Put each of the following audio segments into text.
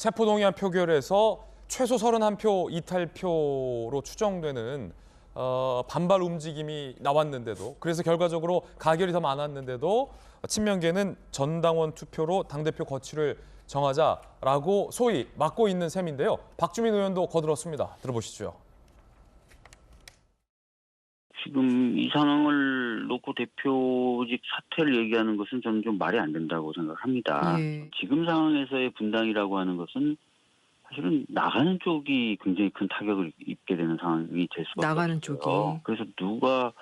체포동의안 표결에서 최소 31표 이탈표로 추정되는 반발 움직임이 나왔는데도, 그래서 결과적으로 가결이 더 많았는데도 친명계는 전당원 투표로 당대표 거취를 정하자라고 소위 막고 있는 셈인데요. 박주민 의원도 거들었습니다. 들어보시죠. 지금 이 상황을 놓고 대표직 사퇴를 얘기하는 것은 저는 좀 말이 안 된다고 생각합니다. 지금 상황에서의 분당이라고 하는 것은 사실은 나가는 쪽이 굉장히 큰 타격을 입게 되는 상황이 될 수밖에 나가는 없어요. 쪽이. 그래서 누가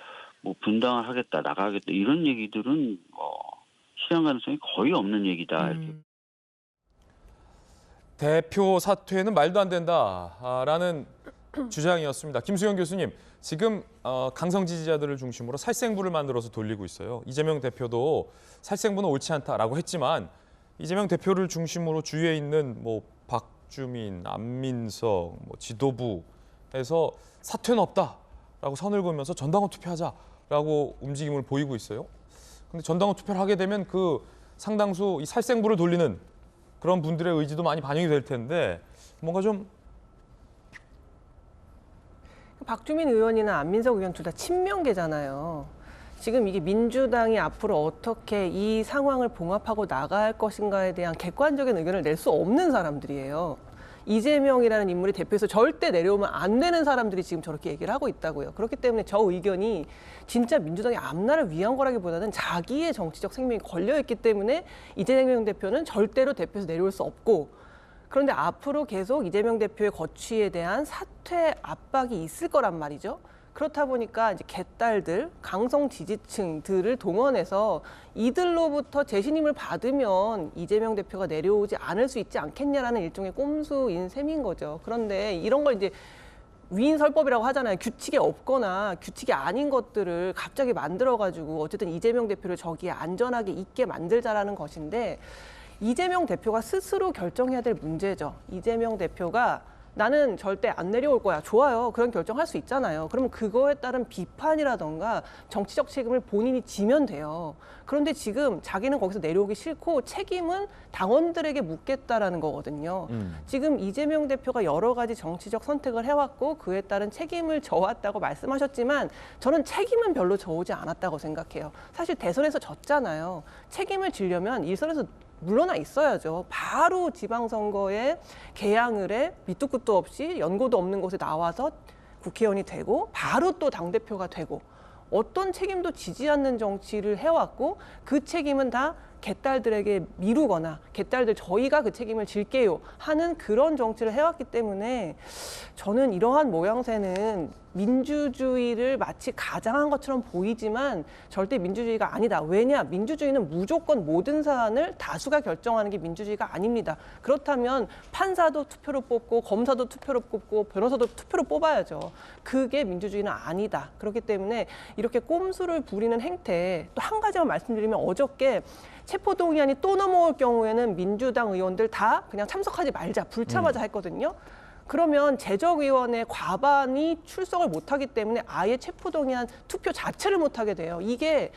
뭐 분당을 하겠다, 나가겠다 이런 얘기들은 실현 가능성이 거의 없는 얘기다. 이렇게. 대표 사퇴는 말도 안 된다라는 주장이었습니다. 김수영 교수님, 지금 강성 지지자들을 중심으로 살생부를 만들어서 돌리고 있어요. 이재명 대표도 살생부는 옳지 않다라고 했지만 이재명 대표를 중심으로 주위에 있는 뭐 박주민, 안민석, 뭐 지도부에서 사퇴는 없다라고 선을 그으면서 전당원 투표하자라고 움직임을 보이고 있어요. 근데 전당원 투표를 하게 되면 그 상당수 이 살생부를 돌리는 그런 분들의 의지도 많이 반영이 될 텐데 뭔가 좀 박주민 의원이나 안민석 의원 둘 다 친명계잖아요. 지금 이게 민주당이 앞으로 어떻게 이 상황을 봉합하고 나갈 것인가에 대한 객관적인 의견을 낼 수 없는 사람들이에요. 이재명이라는 인물이 대표에서 절대 내려오면 안 되는 사람들이 지금 저렇게 얘기를 하고 있다고요. 그렇기 때문에 저 의견이 진짜 민주당의 앞날을 위한 거라기보다는 자기의 정치적 생명이 걸려있기 때문에 이재명 대표는 절대로 대표에서 내려올 수 없고, 그런데 앞으로 계속 이재명 대표의 거취에 대한 사퇴 압박이 있을 거란 말이죠. 그렇다 보니까 이제 개딸들, 강성 지지층들을 동원해서 이들로부터 재신임을 받으면 이재명 대표가 내려오지 않을 수 있지 않겠냐라는 일종의 꼼수인 셈인 거죠. 그런데 이런 걸 이제 위인설법이라고 하잖아요. 규칙이 없거나 규칙이 아닌 것들을 갑자기 만들어가지고 어쨌든 이재명 대표를 저기에 안전하게 있게 만들자라는 것인데, 이재명 대표가 스스로 결정해야 될 문제죠. 이재명 대표가 나는 절대 안 내려올 거야. 좋아요. 그런 결정할 수 있잖아요. 그러면 그거에 따른 비판이라던가 정치적 책임을 본인이 지면 돼요. 그런데 지금 자기는 거기서 내려오기 싫고 책임은 당원들에게 묻겠다라는 거거든요. 지금 이재명 대표가 여러 가지 정치적 선택을 해왔고 그에 따른 책임을 져왔다고 말씀하셨지만 저는 책임은 별로 져오지 않았다고 생각해요. 사실 대선에서 졌잖아요. 책임을 지려면 일선에서 물러나 있어야죠. 바로 지방선거에 개항을 해 밑도 끝도 없이 연고도 없는 곳에 나와서 국회의원이 되고 바로 또 당대표가 되고 어떤 책임도 지지 않는 정치를 해왔고 그 책임은 다 개딸들에게 미루거나 개딸들 저희가 그 책임을 질게요 하는 그런 정치를 해왔기 때문에 저는 이러한 모양새는 민주주의를 마치 가장한 것처럼 보이지만 절대 민주주의가 아니다. 왜냐? 민주주의는 무조건 모든 사안을 다수가 결정하는 게 민주주의가 아닙니다. 그렇다면 판사도 투표로 뽑고 검사도 투표로 뽑고 변호사도 투표로 뽑아야죠. 그게 민주주의는 아니다. 그렇기 때문에 이렇게 꼼수를 부리는 행태, 또 한 가지만 말씀드리면 어저께 체포동의안이 또 넘어올 경우에는 민주당 의원들 다 그냥 참석하지 말자, 불참하자 했거든요. 그러면 재적위원회 과반이 출석을 못하기 때문에 아예 체포동의안 투표 자체를 못하게 돼요. 이게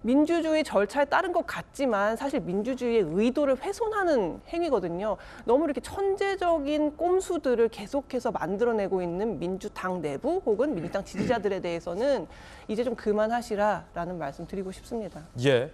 민주주의 절차에 따른 것 같지만 사실 민주주의의 의도를 훼손하는 행위거든요. 너무 이렇게 천재적인 꼼수들을 계속해서 만들어내고 있는 민주당 내부 혹은 민주당 지지자들에 대해서는 이제 좀 그만하시라라는 말씀 드리고 싶습니다. 예.